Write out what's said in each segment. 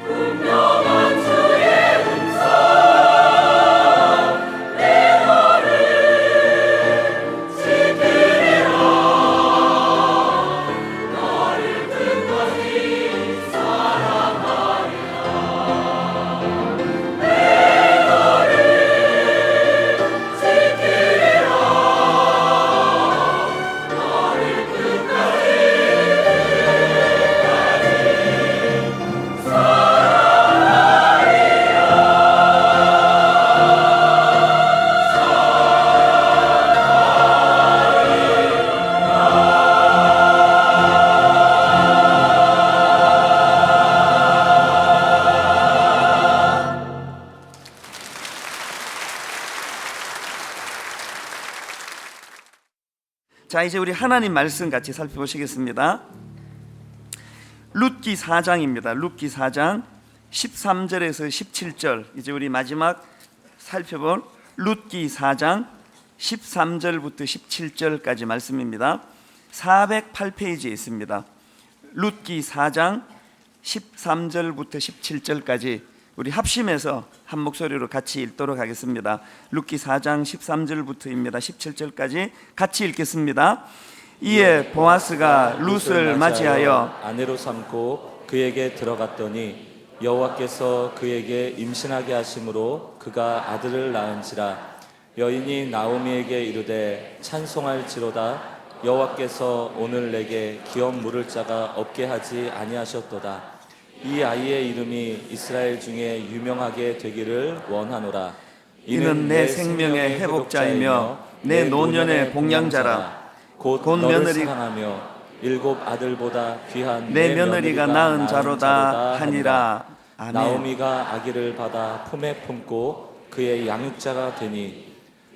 분명한 주의 음성 내 너를 지키리라 너를 끝까지 사랑하리라 내 너를 지키리라 너를 끝까지 자, 이제 우리 하나님 말씀 같이 살펴보시겠습니다. 룻기 4장입니다. 룻기 4장 13절에서 17절. 이제 우리 마지막 살펴볼 룻기 4장 13절부터 17절까지 말씀입니다. 408페이지에 있습니다. 룻기 4장 13절부터 17절까지 우리 합심해서 한 목소리로 같이 읽도록 하겠습니다. 룻기 4장 13절부터입니다. 17절까지 같이 읽겠습니다. 이에 보아스가 룻을 맞이하여 아내로 삼고 그에게 들어갔더니 여호와께서 그에게 임신하게 하심으로 그가 아들을 낳은지라. 여인이 나오미에게 이르되 찬송할지로다 여호와께서 오늘 내게 기업 물을 자가 없게 하지 아니하셨도다. 이 아이의 이름이 이스라엘 중에 유명하게 되기를 원하노라. 이는 내 생명의 회복자이며 내 노년의 복량자라. 곧 며느리 사랑하며 일곱 아들보다 귀한 내 며느리가 낳은 자로다 하니라. 아멘. 나오미가 아기를 받아 품에 품고 그의 양육자가 되니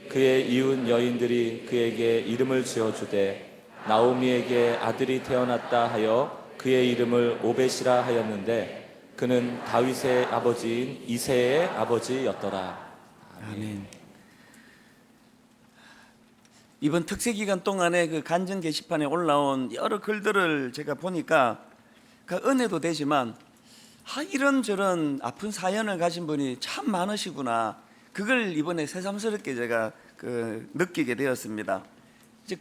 그의 이웃 여인들이 그에게 이름을 지어주되 나오미에게 아들이 태어났다 하여 그의 이름을 오벳이라 하였는데 그는 다윗의 아버지인 이새의 아버지였더라. 아멘. 이번 특세 기간 동안에 그 간증 게시판에 올라온 여러 글들을 제가 보니까 그 은혜도 되지만 이런저런 아픈 사연을 가진 분이 참 많으시구나. 그걸 이번에 새삼스럽게 제가 느끼게 되었습니다. 이제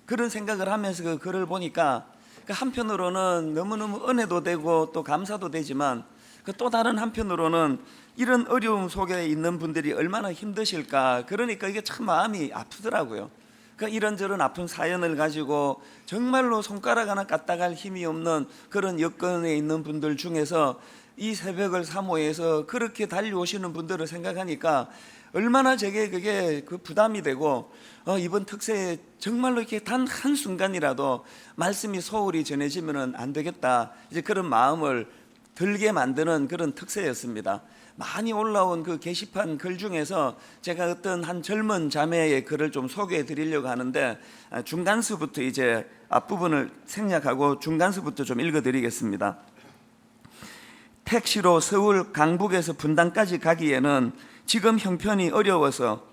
그런 생각을 하면서 그 글을 보니까 한편으로는 너무너무 은혜도 되고 또 감사도 되지만 또 다른 한편으로는 이런 어려움 속에 있는 분들이 얼마나 힘드실까. 그러니까 이게 참 마음이 아프더라고요. 이런저런 아픈 사연을 가지고 정말로 손가락 하나 까딱할 힘이 없는 그런 여건에 있는 분들 중에서 이 새벽을 사모해서 그렇게 달려오시는 분들을 생각하니까 얼마나 제게 그게 부담이 되고 이번 특세에 정말로 이렇게 단 한순간이라도 말씀이 소홀히 전해지면 안 되겠다, 이제 그런 마음을 들게 만드는 그런 특세였습니다. 많이 올라온 그 게시판 글 중에서 제가 어떤 한 젊은 자매의 글을 좀 소개해 드리려고 하는데 중간수부터 이제 앞부분을 생략하고 중간수부터 좀 읽어 드리겠습니다. 택시로 서울 강북에서 분당까지 가기에는 지금 형편이 어려워서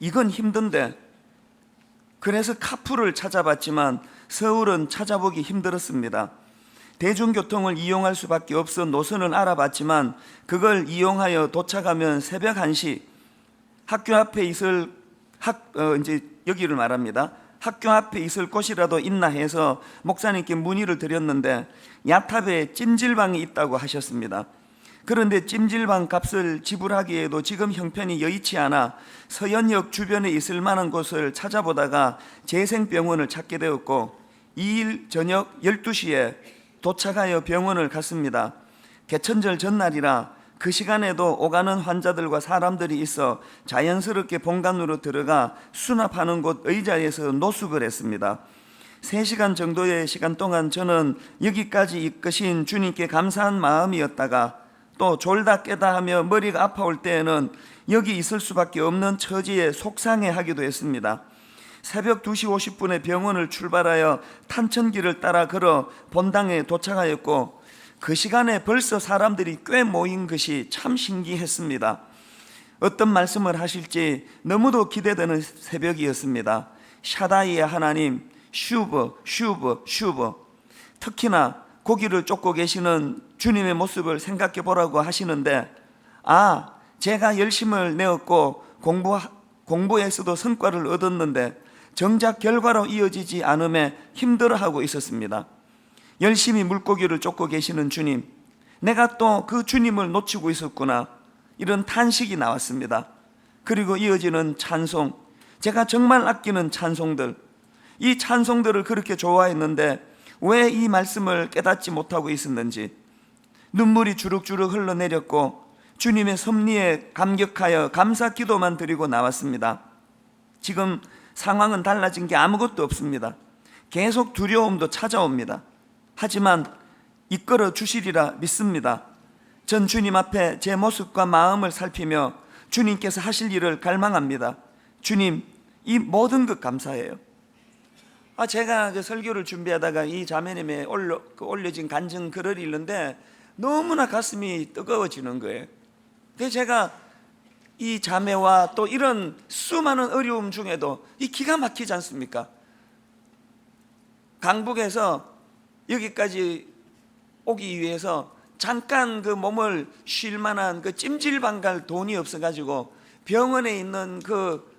이건 힘든데 그래서 카풀을 찾아봤지만 서울은 찾아보기 힘들었습니다. 대중교통을 이용할 수밖에 없어 노선을 알아봤지만 그걸 이용하여 도착하면 새벽 1시 학교 앞에 있을 이제 여기를 말합니다. 학교 앞에 있을 곳이라도 있나 해서 목사님께 문의를 드렸는데 야탑에 찜질방이 있다고 하셨습니다. 그런데 찜질방 값을 지불하기에도 지금 형편이 여의치 않아 서현역 주변에 있을 만한 곳을 찾아보다가 재생병원을 찾게 되었고 2일 저녁 12시에 도착하여 병원을 갔습니다. 개천절 전날이라 그 시간에도 오가는 환자들과 사람들이 있어 자연스럽게 본관으로 들어가 수납하는 곳 의자에서 노숙을 했습니다. 3시간 정도의 시간 동안 저는 여기까지 이끄신 주님께 감사한 마음이었다가 또 졸다 깨다 하며 머리가 아파올 때에는 여기 있을 수밖에 없는 처지에 속상해하기도 했습니다. 새벽 2시 50분에 병원을 출발하여 탄천길을 따라 걸어 본당에 도착하였고 그 시간에 벌써 사람들이 꽤 모인 것이 참 신기했습니다. 어떤 말씀을 하실지 너무도 기대되는 새벽이었습니다. 샤다이의 하나님 슈버. 특히나 고기를 쫓고 계시는 주님의 모습을 생각해 보라고 하시는데, 제가 열심을 내었고 공부에서도 성과를 얻었는데 정작 결과로 이어지지 않음에 힘들어하고 있었습니다. 열심히 물고기를 쫓고 계시는 주님, 내가 또 그 주님을 놓치고 있었구나, 이런 탄식이 나왔습니다. 그리고 이어지는 찬송, 제가 정말 아끼는 찬송들, 이 찬송들을 그렇게 좋아했는데 왜 이 말씀을 깨닫지 못하고 있었는지 눈물이 주룩주룩 흘러내렸고 주님의 섭리에 감격하여 감사 기도만 드리고 나왔습니다. 지금 상황은 달라진 게 아무것도 없습니다. 계속 두려움도 찾아옵니다. 하지만 이끌어 주시리라 믿습니다. 전 주님 앞에 제 모습과 마음을 살피며 주님께서 하실 일을 갈망합니다. 주님, 이 모든 것 감사해요. 제가 설교를 준비하다가 이 자매님의 올려진 간증 글을 읽는데 너무나 가슴이 뜨거워지는 거예요. 그래서 제가 이 자매와 또 이런 수많은 어려움 중에도 이 기가 막히지 않습니까? 강북에서 여기까지 오기 위해서 잠깐 그 몸을 쉴 만한 그 찜질방 갈 돈이 없어가지고 병원에 있는 그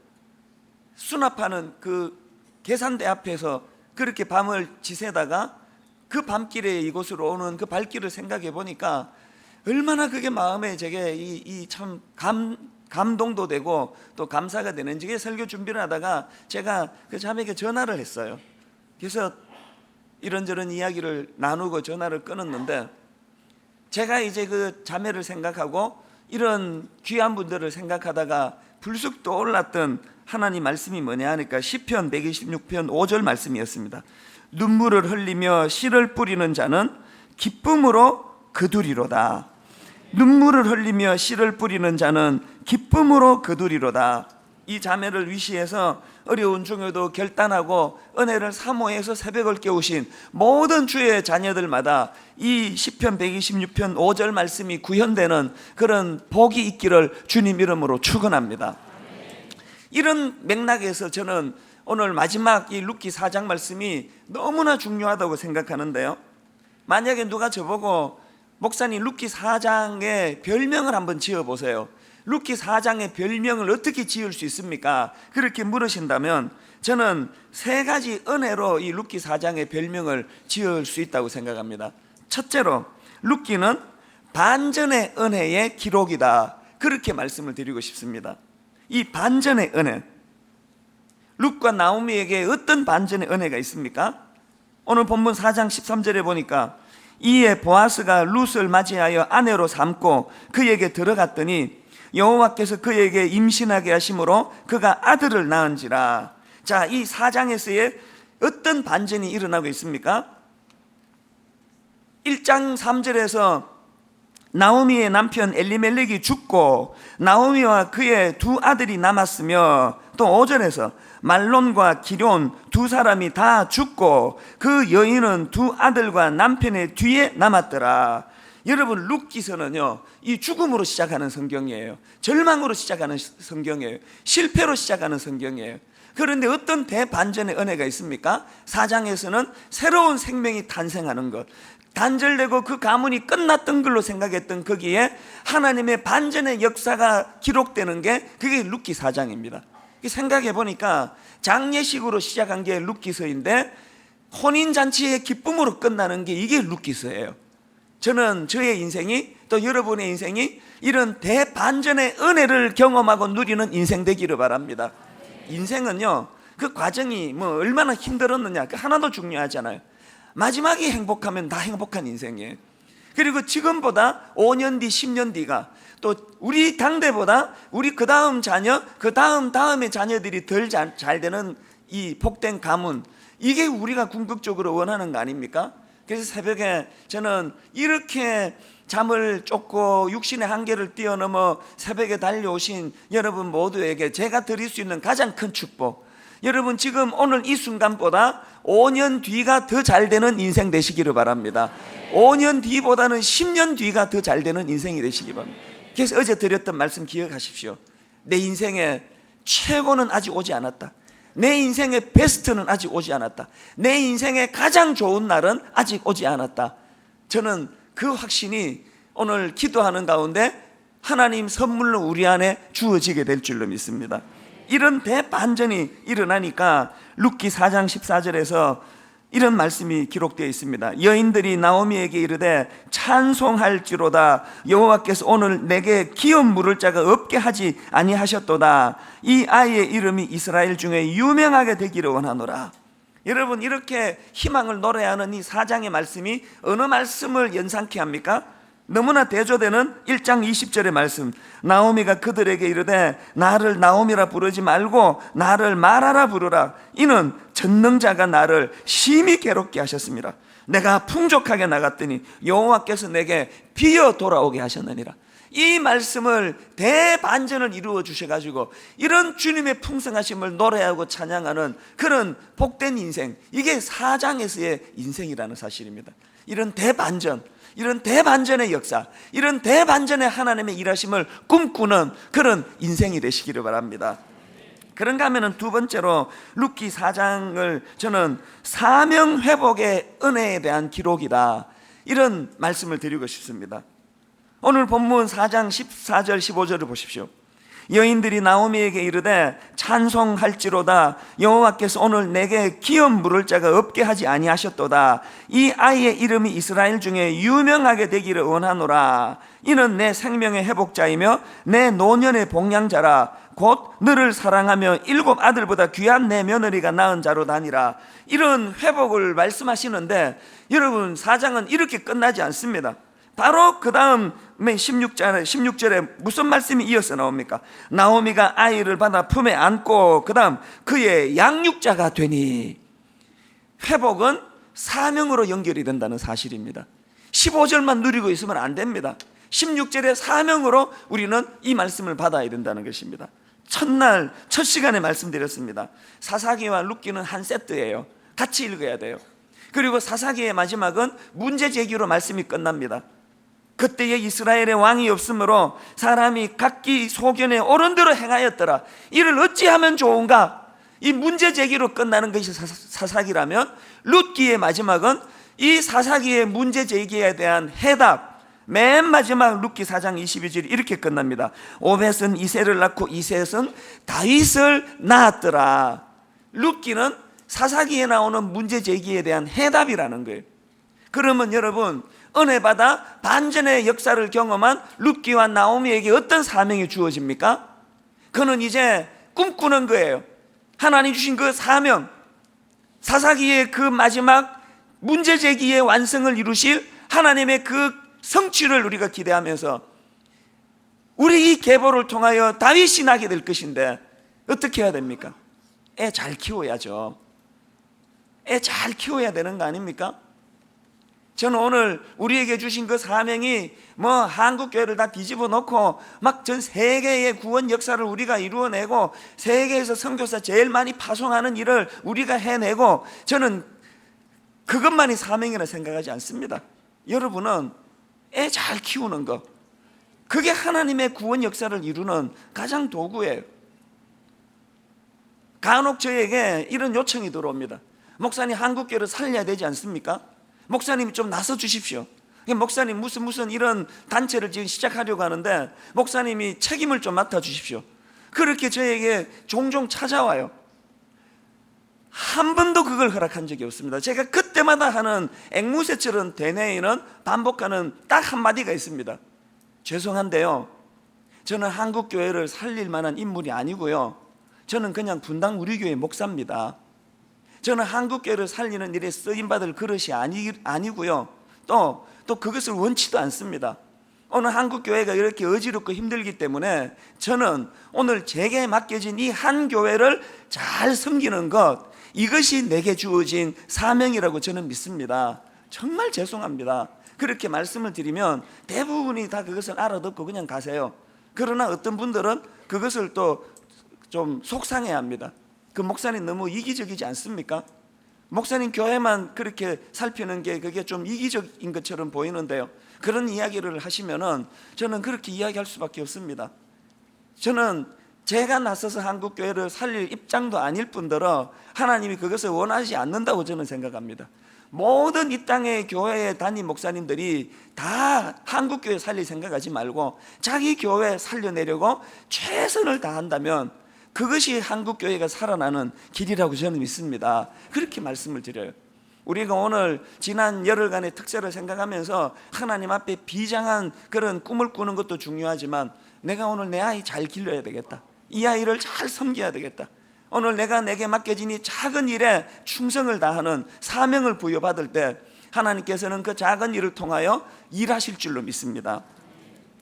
수납하는 그 계산대 앞에서 그렇게 밤을 지새다가 그 밤길에 이곳으로 오는 그 발길을 생각해 보니까 얼마나 그게 마음에 제게 이 참 감동도 되고 또 감사가 되는지. 그게 설교 준비를 하다가 제가 그 자매에게 전화를 했어요. 그래서 이런저런 이야기를 나누고 전화를 끊었는데, 제가 이제 그 자매를 생각하고 이런 귀한 분들을 생각하다가 불쑥 떠올랐던 하나님 말씀이 뭐냐 하니까 시편 126편 5절 말씀이었습니다. 눈물을 흘리며 씨를 뿌리는 자는 기쁨으로 거두리로다. 눈물을 흘리며 씨를 뿌리는 자는 기쁨으로 거두리로다. 이 자매를 위시해서 어려운 중에도 결단하고 은혜를 사모해서 새벽을 깨우신 모든 주의 자녀들마다 이 시편 126편 5절 말씀이 구현되는 그런 복이 있기를 주님 이름으로 축원합니다. 이런 맥락에서 저는 오늘 마지막 이 룻기 4장 말씀이 너무나 중요하다고 생각하는데요, 만약에 누가 저보고 목사님 룻기 4장의 별명을 한번 지어보세요, 룻기 4장의 별명을 어떻게 지을 수 있습니까? 그렇게 물으신다면 저는 세 가지 은혜로 이 룻기 4장의 별명을 지을 수 있다고 생각합니다. 첫째로, 룻기는 반전의 은혜의 기록이다, 그렇게 말씀을 드리고 싶습니다. 이 반전의 은혜, 룻과 나오미에게 어떤 반전의 은혜가 있습니까? 오늘 본문 4장 13절에 보니까 이에 보아스가 룻을 맞이하여 아내로 삼고 그에게 들어갔더니 여호와께서 그에게 임신하게 하심으로 그가 아들을 낳은지라. 자, 이 4장에서의 어떤 반전이 일어나고 있습니까? 1장 3절에서 나오미의 남편 엘리멜렉이 죽고 나오미와 그의 두 아들이 남았으며, 또 5절에서 말론과 기럨 두 사람이 다 죽고 그 여인은 두 아들과 남편의 뒤에 남았더라. 여러분, 룻기서는요, 이 죽음으로 시작하는 성경이에요. 절망으로 시작하는 성경이에요. 실패로 시작하는 성경이에요. 그런데 어떤 대반전의 은혜가 있습니까? 4장에서는 새로운 생명이 탄생하는 것, 단절되고 그 가문이 끝났던 걸로 생각했던 거기에 하나님의 반전의 역사가 기록되는 게 그게 룻기 4장입니다. 생각해 보니까 장례식으로 시작한 게 룻기서인데 혼인잔치의 기쁨으로 끝나는 게 이게 룻기서예요. 저는 저의 인생이, 또 여러분의 인생이 이런 대반전의 은혜를 경험하고 누리는 인생 되기를 바랍니다. 인생은요, 그 과정이 뭐 얼마나 힘들었느냐, 그 하나도 중요하잖아요. 마지막이 행복하면 다 행복한 인생이에요. 그리고 지금보다 5년 뒤, 10년 뒤가, 또 우리 당대보다 우리 그 다음 자녀, 그 다음의 자녀들이 덜 잘 되는 이 복된 가문, 이게 우리가 궁극적으로 원하는 거 아닙니까? 그래서 새벽에 저는 이렇게 잠을 쫓고 육신의 한계를 뛰어넘어 새벽에 달려오신 여러분 모두에게 제가 드릴 수 있는 가장 큰 축복, 여러분 지금 오늘 이 순간보다 5년 뒤가 더 잘 되는 인생 되시기를 바랍니다. 5년 뒤보다는 10년 뒤가 더 잘 되는 인생이 되시기 바랍니다. 그래서 어제 드렸던 말씀 기억하십시오. 내 인생의 최고는 아직 오지 않았다. 내 인생의 베스트는 아직 오지 않았다. 내 인생의 가장 좋은 날은 아직 오지 않았다. 저는 그 확신이 오늘 기도하는 가운데 하나님 선물로 우리 안에 주어지게 될 줄로 믿습니다. 이런 대반전이 일어나니까 룻기 4장 14절에서 이런 말씀이 기록되어 있습니다. 여인들이 나오미에게 이르되 찬송할지로다 여호와께서 오늘 내게 기업 물을 자가 없게 하지 아니하셨도다. 이 아이의 이름이 이스라엘 중에 유명하게 되기를 원하노라. 여러분, 이렇게 희망을 노래하는 이 4장의 말씀이 어느 말씀을 연상케 합니까? 너무나 대조되는 1장 20절의 말씀. 나오미가 그들에게 이르되 나를 나오미라 부르지 말고 나를 마라라 부르라. 이는 전능자가 나를 심히 괴롭게 하셨습니다. 내가 풍족하게 나갔더니 여호와께서 내게 비어 돌아오게 하셨느니라. 이 말씀을 대반전을 이루어 주셔가지고 이런 주님의 풍성하심을 노래하고 찬양하는 그런 복된 인생, 이게 4장에서의 인생이라는 사실입니다. 이런 대반전, 이런 대반전의 역사, 이런 대반전의 하나님의 일하심을 꿈꾸는 그런 인생이 되시기를 바랍니다. 그런가 하면 두 번째로 룻기 4장을 저는 사명 회복의 은혜에 대한 기록이다, 이런 말씀을 드리고 싶습니다. 오늘 본문 4장 14절 15절을 보십시오. 여인들이 나오미에게 이르되 찬송할지로다 여호와께서 오늘 내게 기업 물을 자가 없게 하지 아니하셨도다. 이 아이의 이름이 이스라엘 중에 유명하게 되기를 원하노라. 이는 내 생명의 회복자이며 내 노년의 복량자라. 곧 너를 사랑하며 7 아들보다 귀한 내 며느리가 낳은 자로다니라. 이런 회복을 말씀하시는데 여러분, 4장은 이렇게 끝나지 않습니다. 바로 그 다음 16절에 무슨 말씀이 이어서 나옵니까? 나오미가 아이를 받아 품에 안고 그 다음 그의 양육자가 되니. 회복은 사명으로 연결이 된다는 사실입니다. 15절만 누리고 있으면 안 됩니다. 16절의 사명으로 우리는 이 말씀을 받아야 된다는 것입니다. 첫날 첫 시간에 말씀드렸습니다. 사사기와 룻기는 한 세트예요. 같이 읽어야 돼요. 그리고 사사기의 마지막은 문제 제기로 말씀이 끝납니다. 그때에 이스라엘의 왕이 없으므로 사람이 각기 소견에 옳은 대로 행하였더라. 이를 어찌하면 좋은가? 이 문제 제기로 끝나는 것이 사사기라면 룻기의 마지막은 이 사사기의 문제 제기에 대한 해답, 맨 마지막 룻기 4장 22절이 이렇게 끝납니다. 오벳은 이새를 낳고 이새는 다윗을 낳았더라. 룻기는 사사기에 나오는 문제 제기에 대한 해답이라는 거예요. 그러면 여러분, 은혜 받아 반전의 역사를 경험한 룻기와 나오미에게 어떤 사명이 주어집니까? 그는 이제 꿈꾸는 거예요. 하나님 주신 그 사명, 사사기의 그 마지막 문제 제기의 완성을 이루실 하나님의 그 성취를 우리가 기대하면서 우리 이 계보를 통하여 다윗이 나게 될 것인데 어떻게 해야 됩니까? 애 잘 키워야죠. 애 잘 키워야 되는 거 아닙니까? 저는 오늘 우리에게 주신 그 사명이 뭐 한국교회를 다 뒤집어 놓고 막 전 세계의 구원 역사를 우리가 이루어내고 세계에서 선교사 제일 많이 파송하는 일을 우리가 해내고, 저는 그것만이 사명이라 생각하지 않습니다. 여러분은 애 잘 키우는 것, 그게 하나님의 구원 역사를 이루는 가장 도구예요. 간혹 저에게 이런 요청이 들어옵니다. 목사님, 한국교회를 살려야 되지 않습니까? 목사님이 좀 나서 주십시오. 목사님 무슨 이런 단체를 지금 시작하려고 하는데 목사님이 책임을 좀 맡아 주십시오. 그렇게 저에게 종종 찾아와요. 한 번도 그걸 허락한 적이 없습니다. 제가 그때마다 하는 앵무새처럼 되뇌이는 반복하는 딱 한마디가 있습니다. 죄송한데요, 저는 한국교회를 살릴 만한 인물이 아니고요, 저는 그냥 분당 우리 교회 목사입니다. 저는 한국교회를 살리는 일에 쓰임받을 그릇이 아니고요, 또 그것을 원치도 않습니다. 오늘 한국교회가 이렇게 어지럽고 힘들기 때문에 저는 오늘 제게 맡겨진 이 한 교회를 잘 섬기는 것, 이것이 내게 주어진 사명이라고 저는 믿습니다. 정말 죄송합니다. 그렇게 말씀을 드리면 대부분이 다 그것을 알아듣고 그냥 가세요. 그러나 어떤 분들은 그것을 또 좀 속상해합니다. 그 목사님 너무 이기적이지 않습니까? 목사님 교회만 그렇게 살피는 게 그게 좀 이기적인 것처럼 보이는데요, 그런 이야기를 하시면은 저는 그렇게 이야기할 수밖에 없습니다. 저는 제가 나서서 한국교회를 살릴 입장도 아닐 뿐더러 하나님이 그것을 원하지 않는다고 저는 생각합니다. 모든 이 땅의 교회 담임 목사님들이 다 한국교회 살릴 생각하지 말고 자기 교회 살려내려고 최선을 다한다면 그것이 한국교회가 살아나는 길이라고 저는 믿습니다. 그렇게 말씀을 드려요. 우리가 오늘 지난 열흘간의 특세를 생각하면서 하나님 앞에 비장한 그런 꿈을 꾸는 것도 중요하지만 내가 오늘 내 아이 잘 길러야 되겠다, 이 아이를 잘 섬겨야 되겠다, 오늘 내게 맡겨진 이 작은 일에 충성을 다하는 사명을 부여받을 때 하나님께서는 그 작은 일을 통하여 일하실 줄로 믿습니다.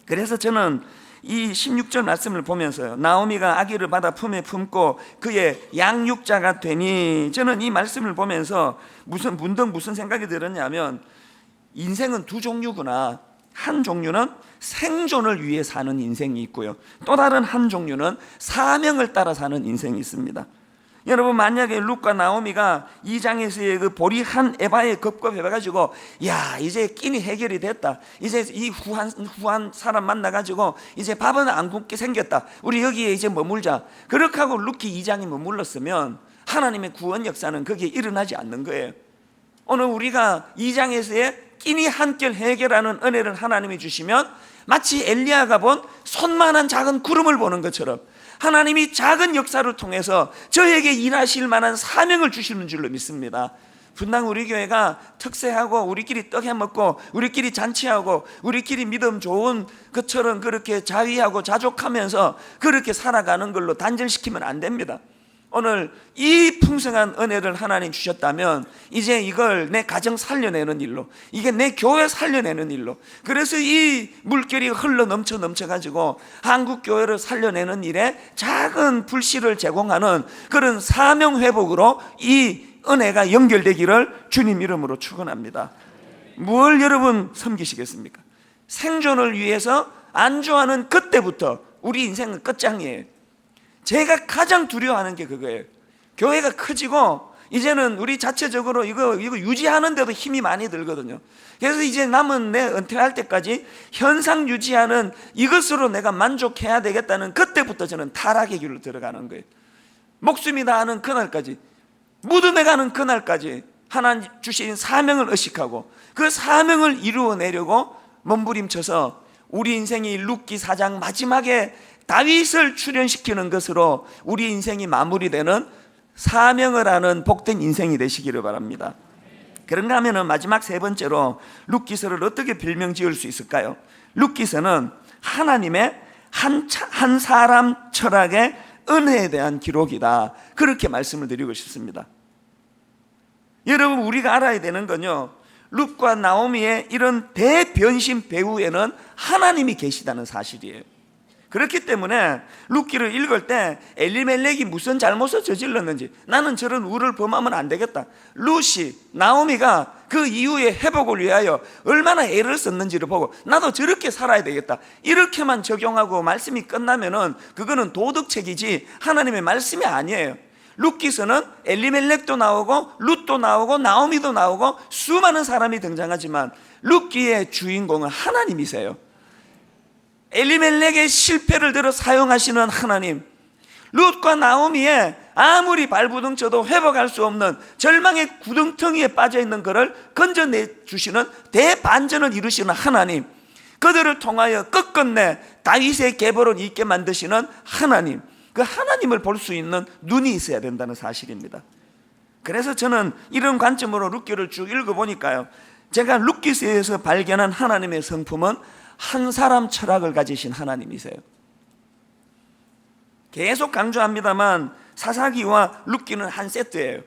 그래서 저는 이 16절 말씀을 보면서요, 나오미가 아기를 받아 품에 품고 그의 양육자가 되니, 저는 이 말씀을 보면서 문득 무슨 생각이 들었냐면 인생은 두 종류구나. 한 종류는 생존을 위해 사는 인생이 있고요, 또 다른 한 종류는 사명을 따라 사는 인생이 있습니다. 여러분, 만약에 룻과 나오미가 2장에서의 그 보리 한 에바에 급급해가지고 야 이제 끼니 해결이 됐다, 이제 이 후한 사람 만나가지고 이제 밥은 안 굶게 생겼다, 우리 여기에 이제 머물자, 그렇게 하고 룻기 2장에 머물렀으면 하나님의 구원 역사는 거기에 일어나지 않는 거예요. 오늘 우리가 2장에서의 끼니 한결 해결하는 은혜를 하나님이 주시면 마치 엘리야가 본 손만한 작은 구름을 보는 것처럼 하나님이 작은 역사를 통해서 저에게 일하실 만한 사명을 주시는 줄로 믿습니다. 분당 우리 교회가 특세하고 우리끼리 떡 해먹고 우리끼리 잔치하고 우리끼리 믿음 좋은 것처럼 그렇게 자위하고 자족하면서 그렇게 살아가는 걸로 단절시키면 안 됩니다. 오늘 이 풍성한 은혜를 하나님 주셨다면 이제 이걸 내 가정 살려내는 일로, 이게 내 교회 살려내는 일로, 그래서 이 물결이 흘러 넘쳐가지고 한국 교회를 살려내는 일에 작은 불씨를 제공하는 그런 사명 회복으로 이 은혜가 연결되기를 주님 이름으로 축원합니다. 뭘 여러분 섬기시겠습니까? 생존을 위해서 안주하는 그때부터 우리 인생은 끝장이에요. 제가 가장 두려워하는 게 그거예요. 교회가 커지고 이제는 우리 자체적으로 이거 유지하는데도 힘이 많이 들거든요. 그래서 이제 남은 내 은퇴할 때까지 현상 유지하는 이것으로 내가 만족해야 되겠다는 그때부터 저는 타락의 길로 들어가는 거예요. 목숨이 다하는 그날까지, 무덤에 가는 그날까지 하나님 주신 사명을 의식하고 그 사명을 이루어내려고 몸부림쳐서 우리 인생이 룻기 4장 마지막에 다윗을 출현시키는 것으로 우리 인생이 마무리되는 사명을 하는 복된 인생이 되시기를 바랍니다. 그런가 하면 마지막 세 번째로 룻기서를 어떻게 별명 지을 수 있을까요? 룻기서는 하나님의 한 사람 철학의 은혜에 대한 기록이다, 그렇게 말씀을 드리고 싶습니다. 여러분, 우리가 알아야 되는 건요, 룻과 나오미의 이런 대변신 배후에는 하나님이 계시다는 사실이에요. 그렇기 때문에 룻기를 읽을 때 엘리멜렉이 무슨 잘못을 저질렀는지, 나는 저런 우를 범하면 안 되겠다, 룻이, 나오미가 그 이후에 회복을 위하여 얼마나 애를 썼는지를 보고 나도 저렇게 살아야 되겠다, 이렇게만 적용하고 말씀이 끝나면은 그거는 도덕책이지 하나님의 말씀이 아니에요. 룻기서는 엘리멜렉도 나오고 룻도 나오고 나오미도 나오고 수많은 사람이 등장하지만 룻기의 주인공은 하나님이세요. 엘리멜렉의 실패를 들어 사용하시는 하나님, 룻과 나오미의 아무리 발부둥쳐도 회복할 수 없는 절망의 구덩텅이에 빠져있는 그를 건져내주시는 대반전을 이루시는 하나님, 그들을 통하여 끝끝내 다윗의 계보를 있게 만드시는 하나님, 그 하나님을 볼 수 있는 눈이 있어야 된다는 사실입니다. 그래서 저는 이런 관점으로 룻기를 쭉 읽어보니까요, 제가 룻기서에서 발견한 하나님의 성품은 한 사람 철학을 가지신 하나님이세요. 계속 강조합니다만 사사기와 룻기는 한 세트예요.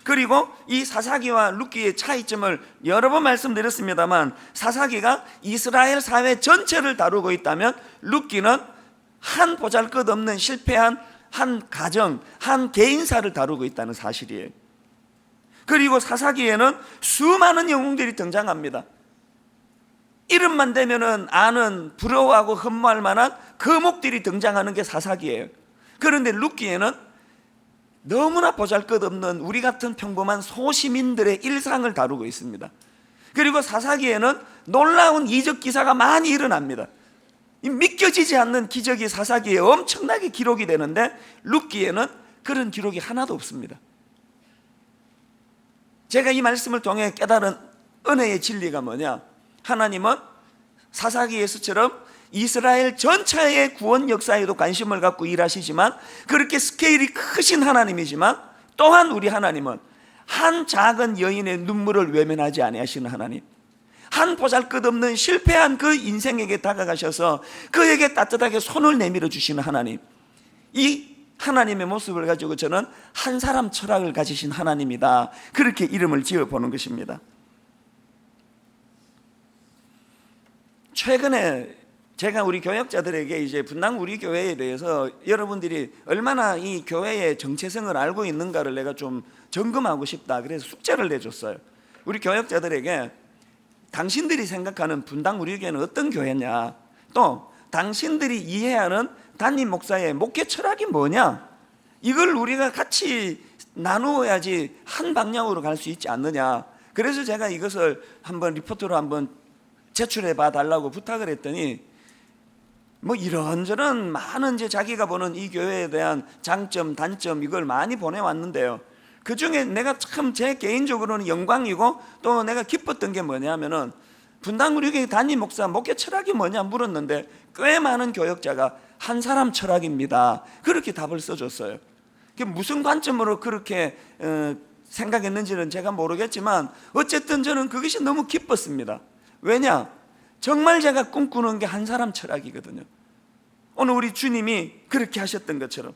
그리고 이 사사기와 룻기의 차이점을 여러 번 말씀드렸습니다만, 사사기가 이스라엘 사회 전체를 다루고 있다면 룻기는 한 보잘것없는 실패한 한 가정, 한 개인사를 다루고 있다는 사실이에요. 그리고 사사기에는 수많은 영웅들이 등장합니다. 이름만 대면은 아는, 부러워하고 흠모할 만한 거목들이 등장하는 게 사사기예요. 그런데 룻기에는 너무나 보잘것없는 우리 같은 평범한 소시민들의 일상을 다루고 있습니다. 그리고 사사기에는 놀라운 이적 기사가 많이 일어납니다. 믿겨지지 않는 기적이 사사기에 엄청나게 기록이 되는데 룻기에는 그런 기록이 하나도 없습니다. 제가 이 말씀을 통해 깨달은 은혜의 진리가 뭐냐? 하나님은 사사기에서처럼 이스라엘 전체의 구원 역사에도 관심을 갖고 일하시지만, 그렇게 스케일이 크신 하나님이지만, 또한 우리 하나님은 한 작은 여인의 눈물을 외면하지 아니하시는 하나님, 한 보잘것없는 실패한 그 인생에게 다가가셔서 그에게 따뜻하게 손을 내밀어 주시는 하나님, 이 하나님의 모습을 가지고 저는 한 사람 철학을 가지신 하나님이다, 그렇게 이름을 지어보는 것입니다. 최근에 제가 우리 교역자들에게 이제 분당 우리 교회에 대해서 여러분들이 얼마나 이 교회의 정체성을 알고 있는가를 내가 좀 점검하고 싶다, 그래서 숙제를 내줬어요. 우리 교역자들에게 당신들이 생각하는 분당 우리 교회는 어떤 교회냐, 또 당신들이 이해하는 담임 목사의 목회 철학이 뭐냐, 이걸 우리가 같이 나누어야지 한 방향으로 갈 수 있지 않느냐. 그래서 제가 이것을 한번 리포트로 한번 제출해 봐 달라고 부탁을 했더니, 뭐 이런저런 많은 이제 자기가 보는 이 교회에 대한 장점, 단점, 이걸 많이 보내왔는데요. 그 중에 내가 참 제 개인적으로는 영광이고 또 내가 기뻤던 게 뭐냐면은, 분당 우리 교회 담임 목사 목회 철학이 뭐냐 물었는데 꽤 많은 교역자가 한 사람 철학입니다, 그렇게 답을 써줬어요. 무슨 관점으로 그렇게 생각했는지는 제가 모르겠지만 어쨌든 저는 그것이 너무 기뻤습니다. 왜냐? 정말 제가 꿈꾸는 게 한 사람 철학이거든요. 오늘 우리 주님이 그렇게 하셨던 것처럼,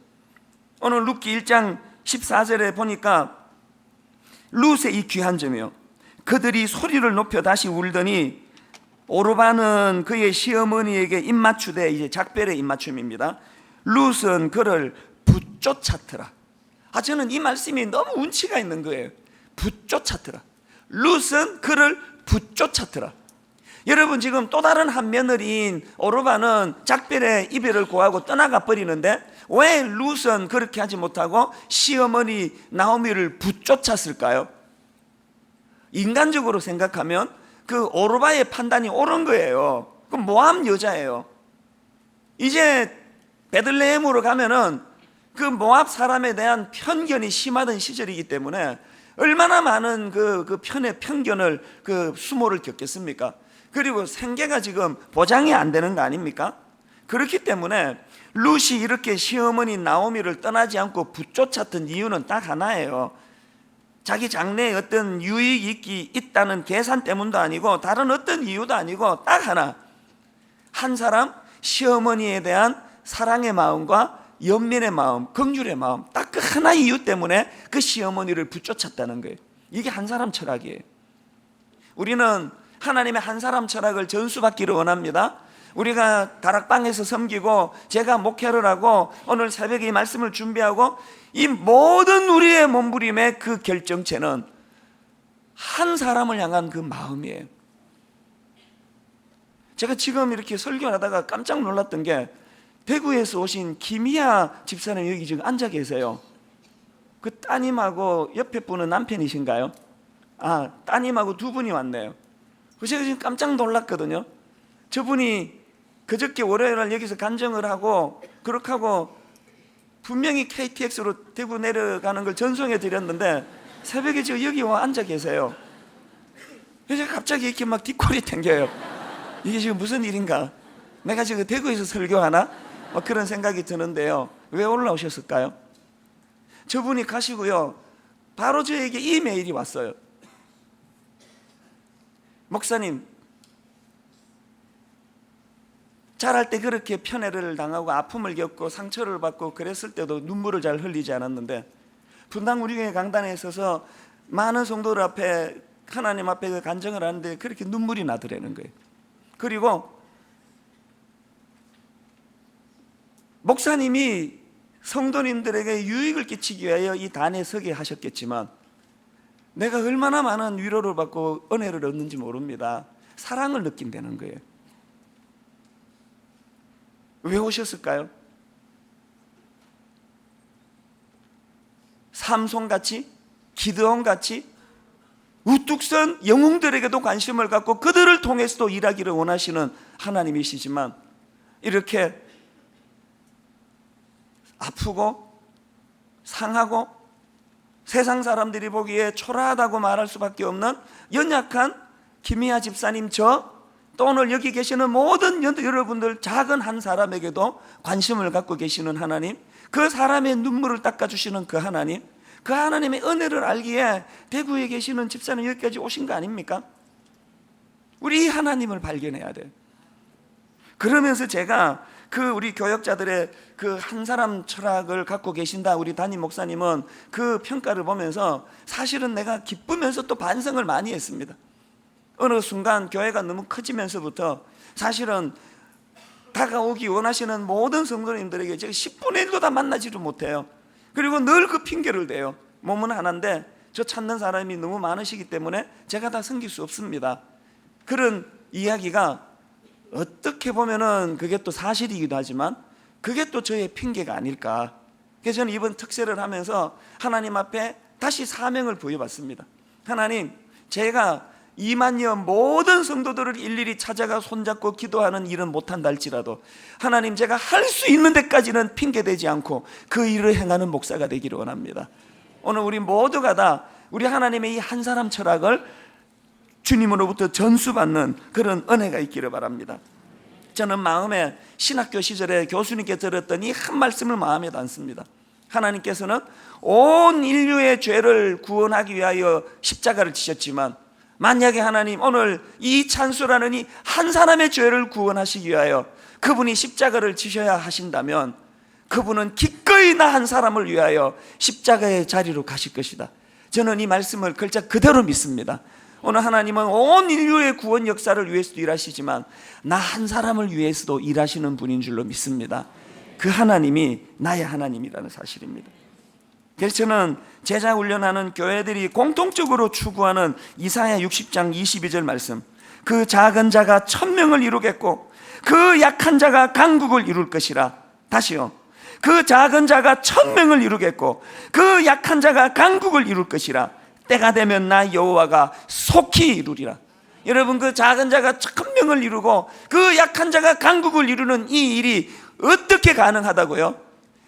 오늘 룻기 1장 14절에 보니까 룻의 이 귀한 점이요, 그들이 소리를 높여 다시 울더니 오르바는 그의 시어머니에게 입맞추되, 이제 작별의 입맞춤입니다. 룻은 그를 붙쫓았더라. 저는 이 말씀이 너무 운치가 있는 거예요. 붙쫓았더라. 룻은 그를 붙쫓았더라. 여러분, 지금 또 다른 한 며느리인 오르바는 작별의 이별을 고하고 떠나가 버리는데 왜 룻은 그렇게 하지 못하고 시어머니 나오미를 붙쫓았을까요? 인간적으로 생각하면 그 오르바의 판단이 옳은 거예요. 그 모압 여자예요. 이제 베들레헴으로 가면은 그 모압 사람에 대한 편견이 심하던 시절이기 때문에 얼마나 많은 그 편의 편견을, 그 수모를 겪겠습니까? 그리고 생계가 지금 보장이 안 되는 거 아닙니까? 그렇기 때문에 룻이 이렇게 시어머니 나오미를 떠나지 않고 붙쫓았던 이유는 딱 하나예요. 자기 장래에 어떤 유익이 있다는 계산 때문도 아니고 다른 어떤 이유도 아니고 딱 하나, 한 사람 시어머니에 대한 사랑의 마음과 연민의 마음, 긍휼의 마음, 딱 그 하나 이유 때문에 그 시어머니를 붙쫓았다는 거예요. 이게 한 사람 철학이에요. 우리는 하나님의 한 사람 철학을 전수받기를 원합니다. 우리가 다락방에서 섬기고 제가 목회를 하고 오늘 새벽에 이 말씀을 준비하고 이 모든 우리의 몸부림의 그 결정체는 한 사람을 향한 그 마음이에요. 제가 지금 이렇게 설교를 하다가 깜짝 놀랐던 게, 대구에서 오신 김희아 집사님 여기 지금 앉아 계세요. 그 따님하고 옆에 분은 남편이신가요? 따님하고 두 분이 왔네요. 제가 지금 깜짝 놀랐거든요. 저분이 그저께 월요일날 여기서 간증을 하고 그렇게 하고 분명히 KTX로 대구 내려가는 걸 전송해 드렸는데 새벽에 지금 여기 와 앉아 계세요. 그래서 갑자기 이렇게 막 뒷골이 땡겨요. 이게 지금 무슨 일인가? 내가 지금 대구에서 설교하나? 그런 생각이 드는데요. 왜 올라오셨을까요? 저분이 가시고요, 바로 저에게 이메일이 왔어요. 목사님, 자랄 때 그렇게 편애를 당하고 아픔을 겪고 상처를 받고 그랬을 때도 눈물을 잘 흘리지 않았는데 분당 우리 교회 강단에 있어서 많은 성도들 앞에, 하나님 앞에 그 간증을 하는데 그렇게 눈물이 나더라는 거예요. 그리고 목사님이 성도님들에게 유익을 끼치기 위하여 이 단에 서게 하셨겠지만 내가 얼마나 많은 위로를 받고 은혜를 얻는지 모릅니다. 사랑을 느낀다는 거예요. 왜 오셨을까요? 삼손같이, 기드온같이 우뚝 선 영웅들에게도 관심을 갖고 그들을 통해서도 일하기를 원하시는 하나님이시지만 이렇게 아프고 상하고 세상 사람들이 보기에 초라하다고 말할 수밖에 없는 연약한 김희아 집사님, 또 오늘 여기 계시는 모든 여러분들, 작은 한 사람에게도 관심을 갖고 계시는 하나님, 그 사람의 눈물을 닦아주시는 그 하나님, 그 하나님의 은혜를 알기에 대구에 계시는 집사님 여기까지 오신 거 아닙니까? 우리 이 하나님을 발견해야 돼요. 그러면서 제가 우리 교역자들의 그 한 사람 철학을 갖고 계신다, 우리 담임 목사님은 그 평가를 보면서 사실은 내가 기쁘면서 또 반성을 많이 했습니다. 어느 순간 교회가 너무 커지면서부터 사실은 다가오기 원하시는 모든 성도님들에게 제가 10분의 1도 다 만나지도 못해요. 그리고 늘 그 핑계를 대요. 몸은 하나인데 저 찾는 사람이 너무 많으시기 때문에 제가 다 섬길 수 없습니다. 그런 이야기가 어떻게 보면은 그게 또 사실이기도 하지만 그게 또 저의 핑계가 아닐까. 그래서 저는 이번 특세를 하면서 하나님 앞에 다시 사명을 부여받습니다. 하나님, 제가 2만여 모든 성도들을 일일이 찾아가 손잡고 기도하는 일은 못한다 할지라도 하나님, 제가 할 수 있는 데까지는 핑계대지 않고 그 일을 행하는 목사가 되기를 원합니다. 오늘 우리 모두가 다 우리 하나님의 이 한 사람 철학을 주님으로부터 전수받는 그런 은혜가 있기를 바랍니다. 저는 마음에 신학교 시절에 교수님께 들었던 이 한 말씀을 마음에 담습니다. 하나님께서는 온 인류의 죄를 구원하기 위하여 십자가를 지셨지만 만약에 하나님 오늘 이 찬수라는 이 한 사람의 죄를 구원하시기 위하여 그분이 십자가를 지셔야 하신다면 그분은 기꺼이 나 한 사람을 위하여 십자가의 자리로 가실 것이다. 저는 이 말씀을 글자 그대로 믿습니다. 오늘 하나님은 온 인류의 구원 역사를 위해서도 일하시지만 나 한 사람을 위해서도 일하시는 분인 줄로 믿습니다. 그 하나님이 나의 하나님이라는 사실입니다. 그래서 저는 제자 훈련하는 교회들이 공통적으로 추구하는 이사야 60장 22절 말씀, 그 작은 자가 1000명을 이루겠고 그 약한 자가 강국을 이룰 것이라. 다시요, 그 작은 자가 1000명을 이루겠고 그 약한 자가 강국을 이룰 것이라. 때가 되면 나 여호와가 속히 이루리라. 여러분, 그 작은 자가 1000명을 이루고 그 약한 자가 강국을 이루는 이 일이 어떻게 가능하다고요?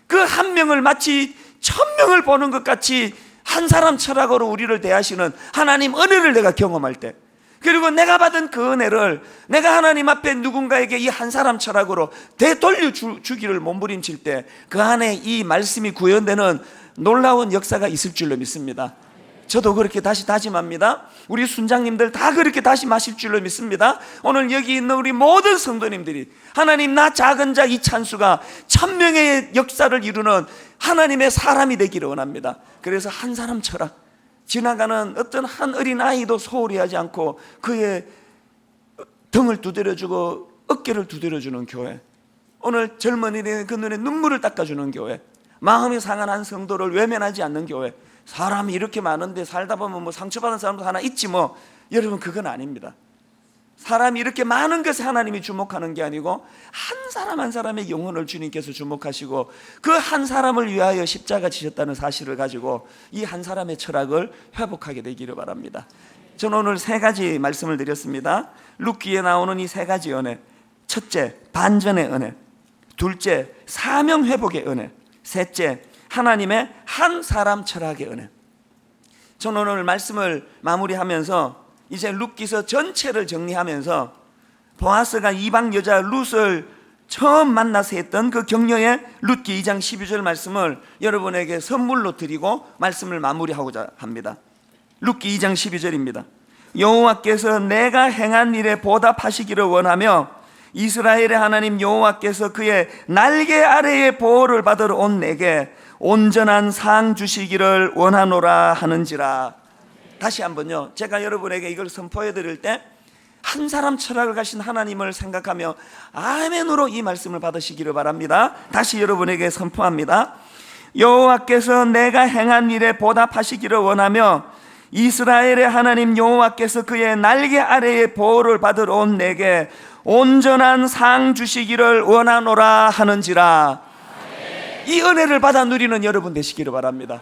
그 한 명을 마치 1000명을 보는 것 같이 한 사람 철학으로 우리를 대하시는 하나님 은혜를 내가 경험할 때, 그리고 내가 받은 그 은혜를 내가 하나님 앞에 누군가에게 이 한 사람 철학으로 되돌려 주기를 몸부림칠 때 그 안에 이 말씀이 구현되는 놀라운 역사가 있을 줄로 믿습니다. 저도 그렇게 다시 다짐합니다. 우리 순장님들 다 그렇게 다짐하실 줄로 믿습니다. 오늘 여기 있는 우리 모든 성도님들이 하나님, 나 작은 자 이 찬수가 1000명의 역사를 이루는 하나님의 사람이 되기를 원합니다. 그래서 한 사람 철학, 지나가는 어떤 한 어린아이도 소홀히 하지 않고 그의 등을 두드려주고 어깨를 두드려주는 교회, 오늘 젊은이의 그 눈에 눈물을 닦아주는 교회, 마음이 상한 한 성도를 외면하지 않는 교회. 사람이 이렇게 많은데 살다 보면 뭐 상처받은 사람도 하나 있지 뭐. 여러분, 그건 아닙니다. 사람이 이렇게 많은 것에 하나님이 주목하는 게 아니고 한 사람 한 사람의 영혼을 주님께서 주목하시고 그 한 사람을 위하여 십자가 지셨다는 사실을 가지고 이 한 사람의 철학을 회복하게 되기를 바랍니다. 저는 오늘 3가지 말씀을 드렸습니다. 룻기에 나오는 이 3가지 은혜. 첫째, 반전의 은혜. 둘째, 사명 회복의 은혜. 셋째, 하나님의 한 사람 철학의 은혜. 저는 오늘 말씀을 마무리하면서 이제 룻기서 전체를 정리하면서 보아스가 이방 여자 룻을 처음 만나서 했던 그 격려의 룻기 2장 12절 말씀을 여러분에게 선물로 드리고 말씀을 마무리하고자 합니다. 룻기 2장 12절입니다. 여호와께서 내가 행한 일에 보답하시기를 원하며 이스라엘의 하나님 여호와께서 그의 날개 아래의 보호를 받으러 온 내게 온전한 상 주시기를 원하노라 하는지라. 다시 한번요, 제가 여러분에게 이걸 선포해 드릴 때 한 사람 철학을 가신 하나님을 생각하며 아멘으로 이 말씀을 받으시기를 바랍니다. 다시 여러분에게 선포합니다. 여호와께서 내가 행한 일에 보답하시기를 원하며 이스라엘의 하나님 여호와께서 그의 날개 아래의 보호를 받으러 온 내게 온전한 상 주시기를 원하노라 하는지라. 이 은혜를 받아 누리는 여러분 되시기를 바랍니다.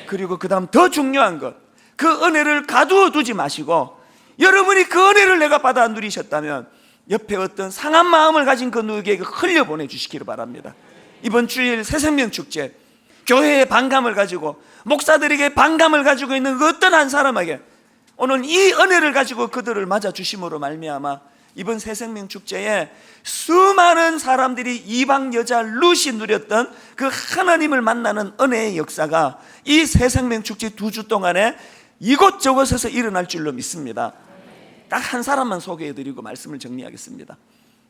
그리고 그 다음 더 중요한 것, 그 은혜를 가두어 두지 마시고 여러분이 그 은혜를 내가 받아 누리셨다면 옆에 어떤 상한 마음을 가진 그 누구에게 흘려보내 주시기를 바랍니다. 이번 주일 새생명 축제 교회에 반감을 가지고 목사들에게 반감을 가지고 있는 그 어떤 한 사람에게 오늘 이 은혜를 가지고 그들을 맞아주심으로 말미암아 이번 새생명 축제에 수많은 사람들이 이방 여자 룻이 누렸던 그 하나님을 만나는 은혜의 역사가 이 새생명 축제 2주 동안에 이곳저곳에서 일어날 줄로 믿습니다. 딱 한 사람만 소개해드리고 말씀을 정리하겠습니다.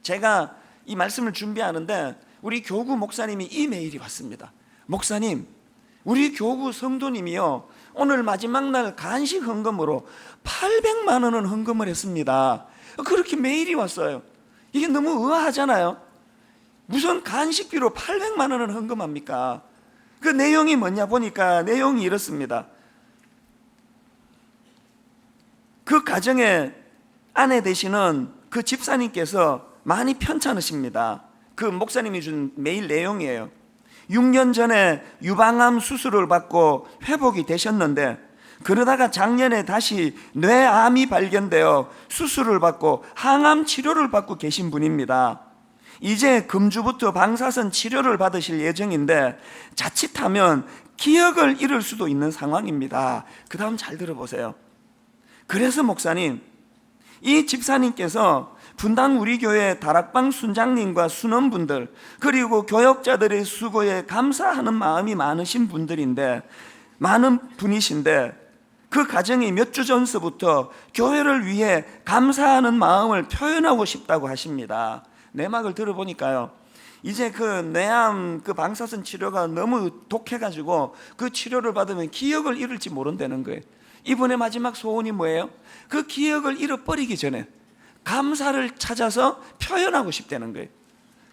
제가 이 말씀을 준비하는데 우리 교구 목사님이 이메일이 왔습니다. 목사님, 우리 교구 성도님이요 오늘 마지막 날 간식 헌금으로 800만 원은 헌금을 했습니다. 그렇게 메일이 왔어요. 이게 너무 의아하잖아요. 무슨 간식비로 800만 원을 헌금합니까? 그 내용이 뭐냐 보니까 내용이 이렇습니다. 그 가정의 아내 되시는 그 집사님께서 많이 편찮으십니다. 그 목사님이 준 메일 내용이에요. 6년 전에 유방암 수술을 받고 회복이 되셨는데 그러다가 작년에 다시 뇌암이 발견되어 수술을 받고 항암 치료를 받고 계신 분입니다. 이제 금주부터 방사선 치료를 받으실 예정인데 자칫하면 기억을 잃을 수도 있는 상황입니다. 그 다음 잘 들어보세요. 그래서 목사님, 이 집사님께서 분당 우리 교회 다락방 순장님과 순원분들 그리고 교역자들의 수고에 감사하는 마음이 많으신 분들인데 많은 분이신데 그 가정이 몇 주 전서부터 교회를 위해 감사하는 마음을 표현하고 싶다고 하십니다. 내막을 들어보니까요, 이제 그 뇌암 그 방사선 치료가 너무 독해가지고 그 치료를 받으면 기억을 잃을지 모른다는 거예요. 이번에 마지막 소원이 뭐예요? 그 기억을 잃어버리기 전에 감사를 찾아서 표현하고 싶다는 거예요.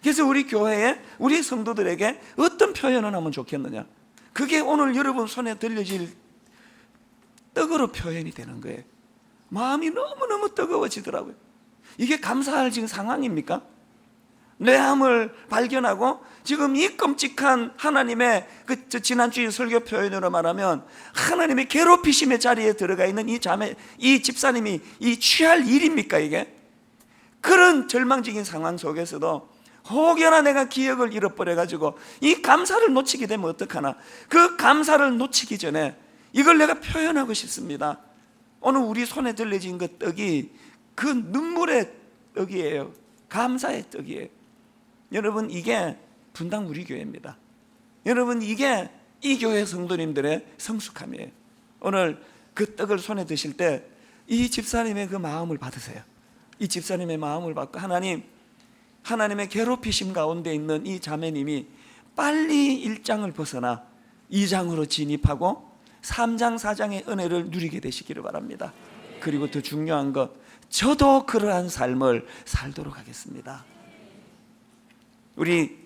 그래서 우리 교회에 우리 성도들에게 어떤 표현을 하면 좋겠느냐, 그게 오늘 여러분 손에 들려질 떡으로 표현이 되는 거예요. 마음이 너무너무 뜨거워지더라고요. 이게 감사할 지금 상황입니까? 뇌암을 발견하고 지금 이 끔찍한 하나님의 지난주에 설교 표현으로 말하면 하나님의 괴롭히심의 자리에 들어가 있는 이 자매, 이 집사님이 이 취할 일입니까 이게? 그런 절망적인 상황 속에서도 혹여나 내가 기억을 잃어버려가지고 이 감사를 놓치게 되면 어떡하나, 그 감사를 놓치기 전에 이걸 내가 표현하고 싶습니다. 오늘 우리 손에 들려진 그 떡이 그 눈물의 떡이에요. 감사의 떡이에요. 여러분, 이게 분당 우리 교회입니다. 여러분, 이게 이 교회 성도님들의 성숙함이에요. 오늘 그 떡을 손에 드실 때 이 집사님의 그 마음을 받으세요. 이 집사님의 마음을 받고 하나님의 괴롭히심 가운데 있는 이 자매님이 빨리 1장을 벗어나 2장으로 진입하고 3장 4장의 은혜를 누리게 되시기를 바랍니다. 그리고 더 중요한 것, 저도 그러한 삶을 살도록 하겠습니다. 우리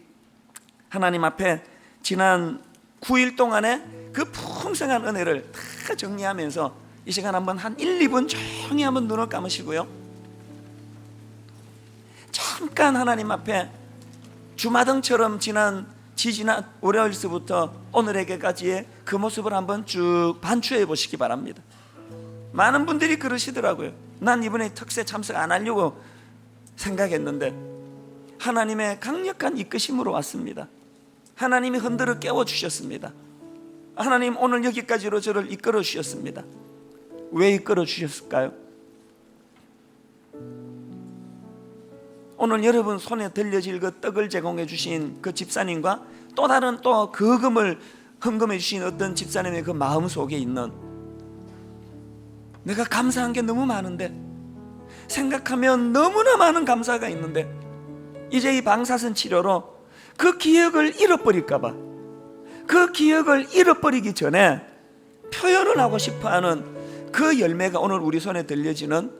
하나님 앞에 지난 9일 동안에 그 풍성한 은혜를 다 정리하면서 이 시간 한번 한 1, 2분 조용히 한번 눈을 감으시고요, 잠깐 하나님 앞에 주마등처럼 지난 월요일서부터 오늘에게까지의 그 모습을 한번 쭉 반추해 보시기 바랍니다. 많은 분들이 그러시더라고요. 난 이번에 특세 참석 안 하려고 생각했는데 하나님의 강력한 이끄심으로 왔습니다. 하나님이 흔들어 깨워주셨습니다. 하나님 오늘 여기까지로 저를 이끌어 주셨습니다. 왜 이끌어 주셨을까요? 오늘 여러분 손에 들려질 그 떡을 제공해 주신 그 집사님과 또 다른 또 그 금을 헌금해 주신 어떤 집사님의 그 마음 속에 있는, 내가 감사한 게 너무 많은데, 생각하면 너무나 많은 감사가 있는데 이제 이 방사선 치료로 그 기억을 잃어버릴까봐, 그 기억을 잃어버리기 전에 표현을 하고 싶어하는 그 열매가 오늘 우리 손에 들려지는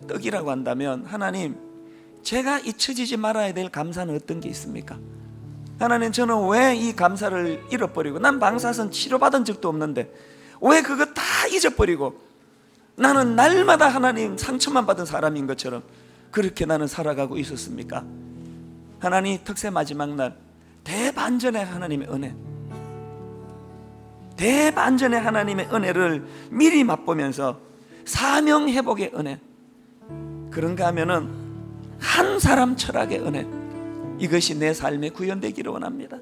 떡이라고 한다면, 하나님, 제가 잊혀지지 말아야 될 감사는 어떤 게 있습니까? 하나님, 저는 왜 이 감사를 잃어버리고, 난 방사선 치료받은 적도 없는데 왜 그거 다 잊어버리고 나는 날마다 하나님 상처만 받은 사람인 것처럼 그렇게 나는 살아가고 있었습니까? 하나님, 특세 마지막 날 대반전의 하나님의 은혜, 대반전의 하나님의 은혜를 미리 맛보면서 사명 회복의 은혜, 그런가 하면은 한 사람 철학의 은혜, 이것이 내 삶에 구현되기를 원합니다.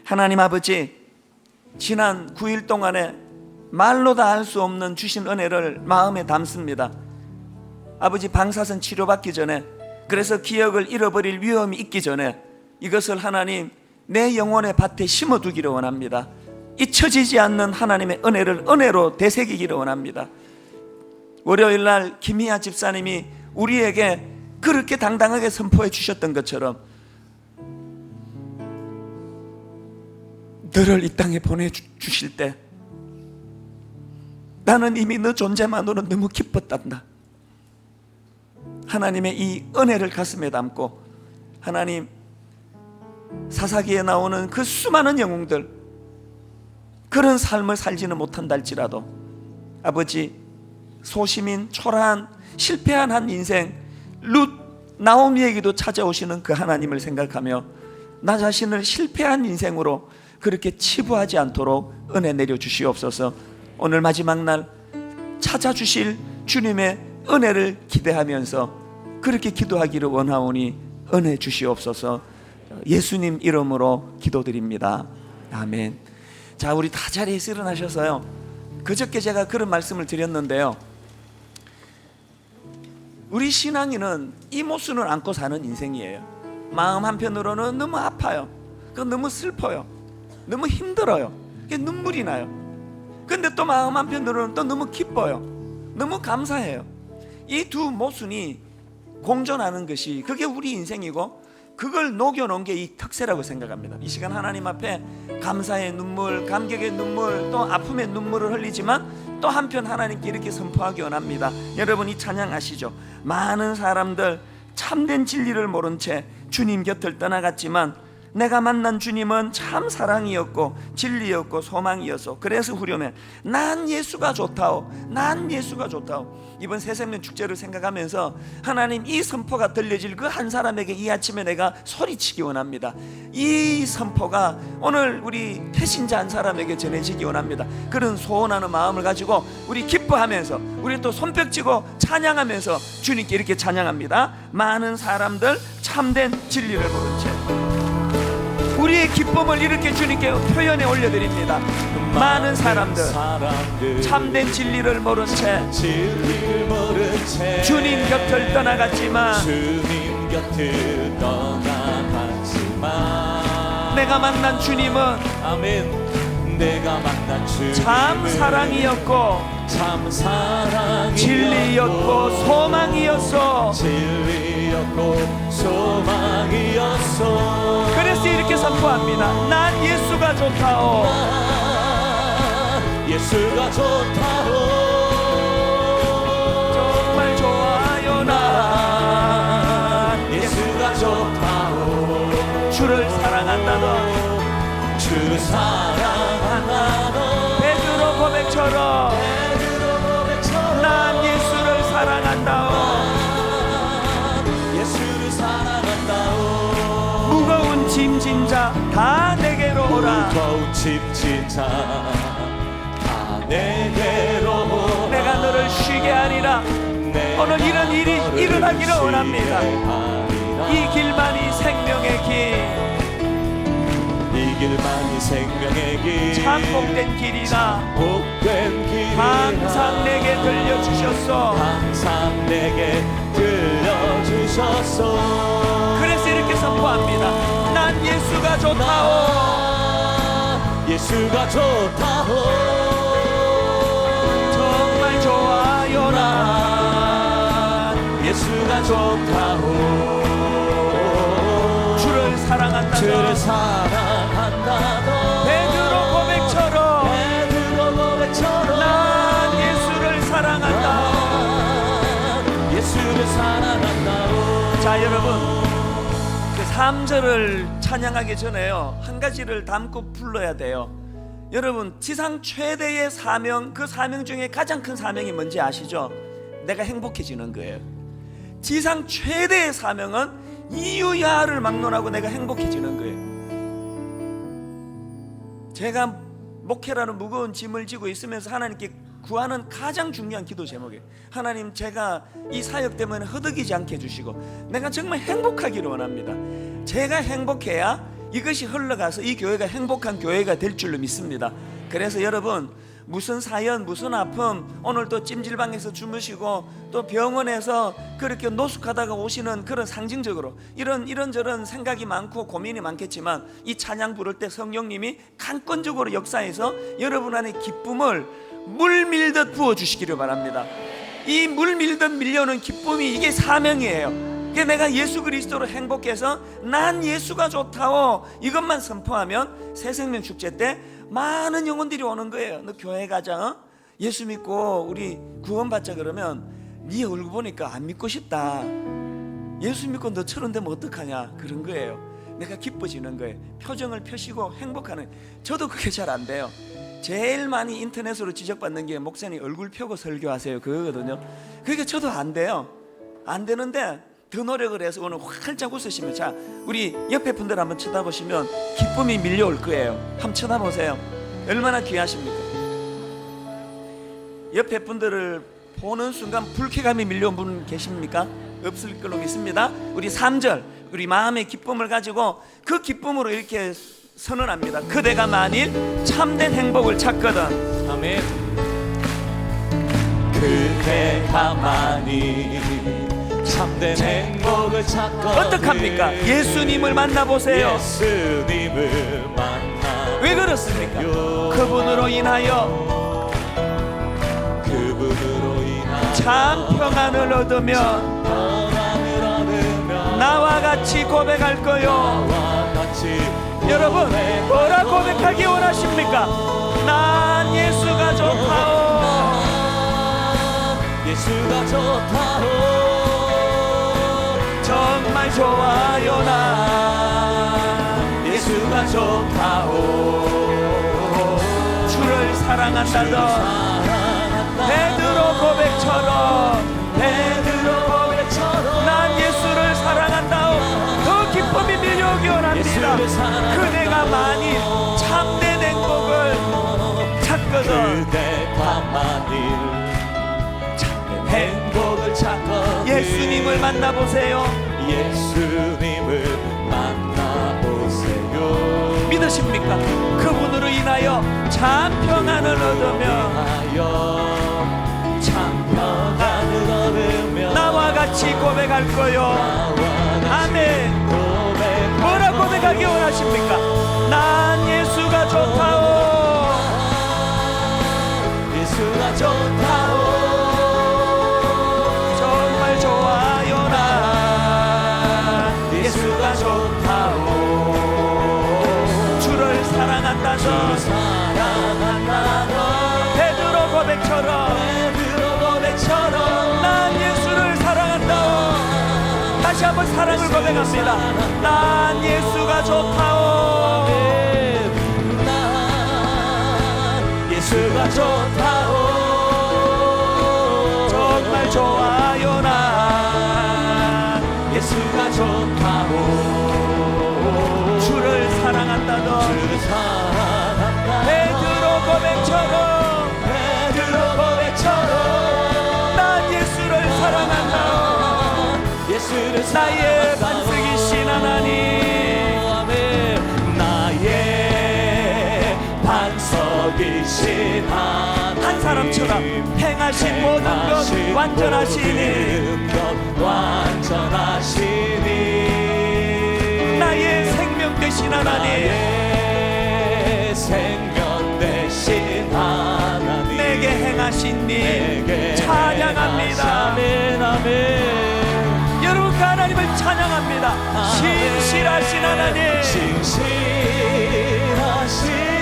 하나님 아버지, 지난 9일 동안에 말로 다 할 수 없는 주신 은혜를 마음에 담습니다. 아버지, 방사선 치료받기 전에, 그래서 기억을 잃어버릴 위험이 있기 전에 이것을 하나님 내 영혼의 밭에 심어두기를 원합니다. 잊혀지지 않는 하나님의 은혜를 은혜로 되새기기를 원합니다. 월요일날 김희아 집사님이 우리에게 그렇게 당당하게 선포해 주셨던 것처럼 너를 이 땅에 보내주실 때 나는 이미 너 존재만으로 너무 기뻤단다. 하나님의 이 은혜를 가슴에 담고, 하나님, 사사기에 나오는 그 수많은 영웅들, 그런 삶을 살지는 못한다 할지라도 아버지, 소시민, 초라한, 실패한 한 인생 룻, 나오미에게도 찾아오시는 그 하나님을 생각하며 나 자신을 실패한 인생으로 그렇게 치부하지 않도록 은혜 내려주시옵소서. 오늘 마지막 날 찾아주실 주님의 은혜를 기대하면서 그렇게 기도하기를 원하오니 은혜 주시옵소서. 예수님 이름으로 기도드립니다. 아멘. 자, 우리 다 자리에서 일어나셔서요, 그저께 제가 그런 말씀을 드렸는데요, 우리 신앙인은 이 모순을 안고 사는 인생이에요. 마음 한편으로는 너무 아파요. 너무 슬퍼요. 너무 힘들어요. 눈물이 나요. 근데 또 마음 한편으로는 또 너무 기뻐요. 너무 감사해요. 이 두 모순이 공존하는 것이, 그게 우리 인생이고, 그걸 녹여놓은 게 이 특세라고 생각합니다. 이 시간 하나님 앞에 감사의 눈물, 감격의 눈물, 또 아픔의 눈물을 흘리지만 또 한편 하나님께 이렇게 선포하기 원합니다. 여러분, 이 찬양 아시죠? 많은 사람들 참된 진리를 모른 채 주님 곁을 떠나갔지만 내가 만난 주님은 참 사랑이었고 진리였고 소망이었어. 그래서 후렴에 난 예수가 좋다오, 난 예수가 좋다오. 이번 새생명 축제를 생각하면서 하나님, 이 선포가 들려질 그 한 사람에게 이 아침에 내가 소리치기 원합니다. 이 선포가 오늘 우리 태신자 한 사람에게 전해지기 원합니다. 그런 소원하는 마음을 가지고 우리 기뻐하면서, 우리 또 손뼉치고 찬양하면서 주님께 이렇게 찬양합니다. 많은 사람들 참된 진리를 모른 채 우리의 기쁨을 이렇게 주님께 표현해 올려드립니다. 많은 사람들 참된 진리를 모른 채 주님 곁을 떠나갔지만 내가 만난 주님은 아멘. 내가 만난 주님은 참 사랑이었고 참 사랑이었고 진리였고 소망이었어. 진리였고 소망이었어. 그래서 이렇게 선포합니다. 난 예수가 좋다오. 예수가 좋다오. 정말 좋아요. 난 예수가 좋다오. 주를 사랑한다던 주를 사랑한다던 베드로 고백처럼 난 예수를 사랑한다오. 예수를 사랑한다오. 무거운 짐진 자 다 내게로 오라. 무거운 짐진 자 다 내게로 오라. 내가 너를 쉬게 하리라. 오늘 이런 일이 일어나기를 원합니다. 이 길만이 생명의 길, 이 길만이 생명의 길, 참 복된 길이라. 복된 길 항상 내게 들려주셨소. 항상 내게 들려주셨소. 그래서 이렇게 선포합니다. 난 예수가 좋다오. 예수가 좋다오. 정말 좋아요. 난 예수가 좋다오. 주를 사랑한다. 주를 사랑한다던 베드로 고백처럼 베드로 고백처럼 난 예수를 사랑한다. 예수를 사랑한다오. 자, 여러분, 그 3절을 찬양하기 전에요, 한 가지를 담고 불러야 돼요. 여러분, 지상 최대의 사명, 그 사명 중에 가장 큰 사명이 뭔지 아시죠? 내가 행복해지는 거예요. 지상 최대의 사명은 이유야를 막론하고 내가 행복해지는 거예요. 제가 목회라는 무거운 짐을 지고 있으면서 하나님께 구하는 가장 중요한 기도 제목이에요. 하나님, 제가 이 사역 때문에 허덕이지 않게 해주시고 내가 정말 행복하기를 원합니다. 제가 행복해야 이것이 흘러가서 이 교회가 행복한 교회가 될 줄로 믿습니다. 그래서 여러분, 무슨 사연, 무슨 아픔, 오늘 또 찜질방에서 주무시고 또 병원에서 그렇게 노숙하다가 오시는 그런 상징적으로 이런저런 생각이 많고 고민이 많겠지만, 이 찬양 부를 때 성령님이 강권적으로 역사해서 여러분 안에 기쁨을 물 밀듯 부어주시기를 바랍니다. 이 물 밀듯 밀려오는 기쁨이, 이게 사명이에요. 이게 내가 예수 그리스도로 행복해서 난 예수가 좋다고 이것만 선포하면 새생명 축제 때 많은 영혼들이 오는 거예요. 너 교회 가자, 어? 예수 믿고 우리 구원받자. 그러면 네 얼굴 보니까 안 믿고 싶다. 예수 믿고 너처럼 되면 어떡하냐, 그런 거예요. 내가 기뻐지는 거예요. 표정을 펴시고 행복하는. 저도 그게 잘 안 돼요. 제일 많이 인터넷으로 지적받는 게 목사님 얼굴 펴고 설교하세요, 그거거든요. 그러니까 저도 안 돼요. 안 되는데 더 노력을 해서 오늘 활짝 웃으시면, 자, 우리 옆에 분들 한번 쳐다보시면 기쁨이 밀려올 거예요. 한번 쳐다보세요. 얼마나 귀하십니까? 옆에 분들을 보는 순간 불쾌감이 밀려온 분 계십니까? 없을 걸로 믿습니다. 우리 3절, 우리 마음의 기쁨을 가지고 그 기쁨으로 이렇게 선언합니다. 그대가 만일 참된 행복을 찾거든. 아멘. 그대가 만일 참된 행복을 찾거든. 어떡합니까? 예수님을 만나보세요. 예수님을 만나. 왜 그렇습니까? 그분으로 인하여 참 평안을 얻으면 나와 같이 고백할 거요. 여러분, 뭐라 고백하기 원하십니까? 난 예수가 좋다오. 예수가 좋다오. 정말 좋아요. 나 예수가 좋다오. 주를 사랑한다던 베드로 고백처럼 난 예수를 사랑한다오. 그 기쁨이 밀려오기 원합니다. 그대가 만일 참된 행복을 찾거든. 그대가 만일 참된 행복을 찾거든. 예수님을 만나보세요. 예수님을 만나보세요. 믿으십니까? 그분으로 인하여 참 평안을 얻으며 나와 같이 고백할 거요. 아멘. 뭐라 고백하기 원하십니까? 난 예수가 좋다오. 예수가 좋다오. 정말 좋아요. 나 예수가 좋다오. 주를 사랑한다던 베드로 고백처럼 난 예수를 사랑한다오. 다시 한번 사랑을 고백합니다. 난 예수가 좋다오. 난 예수가 좋다오. 정말 좋아요. 나 예수가 좋다오. 주를 사랑한다던 베드로 고백처럼 난 예수를 사랑한다. 나의 반석이신 하나님, 나의 반석이신 하나님, 한 사람처럼 행하신 모든 것 완전하시니 나의 생명 되신 하나님, 나의 생명 되신 하나님, 내게 행하신 일 찬양합니다. 아멘, 아멘. 여러분, 그 하나님을 찬양합니다. 신실하신 하나님, 신실하신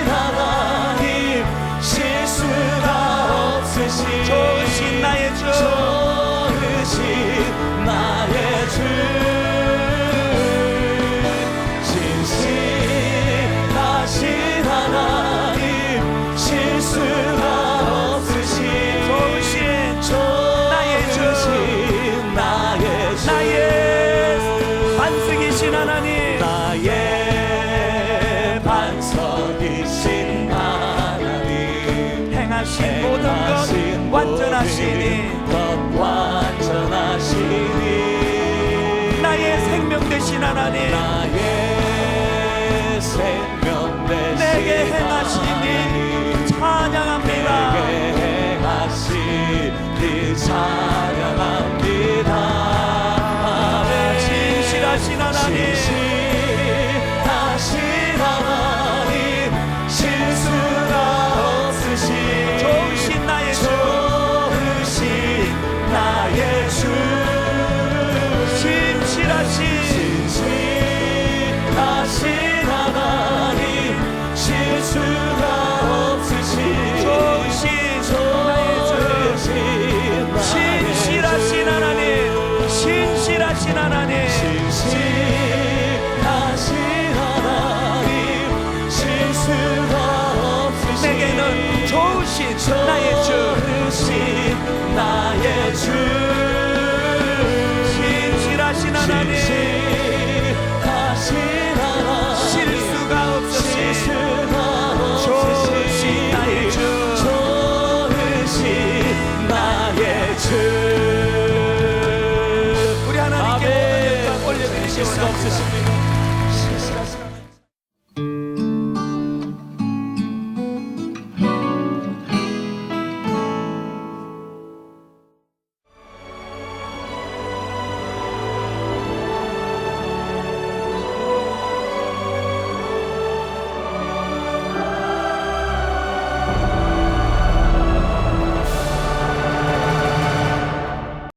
하나님, 실수가 없으신 좋으신 나의 주, 좋으신 나의 주, 신실하신 하나님, 실수가 없으신 좋으신 나의 반석이신 하나님, 나의 반석이신 하나님, 행하신 모든 것 완전하시니 나의 생명 되신 하나님, 나의 행하시니 찬양합니다. 행하시니 찬양합니다. 진실하신 하나님, 진실하신 하나님, 실수가 없으신 좋으신 나의 주, 좋으신 나의 주, 진실하신 하나님, 실수가 없으신 좋으신 나의 주, 진실하신 하나님, 진실하신 하나님, 진실하신 하나님, 실수가 없으신 내게는 좋으신 나의 주, 좋으신 나의 주, 진실하신 하나님, 진실하신 하나님, 실수가 없으신 실수가 좋으신 나의 주, 좋으신 나의 주. 우리 하나님께 모든 영광 올려드리기 실수가 원합니다. 없으십니다.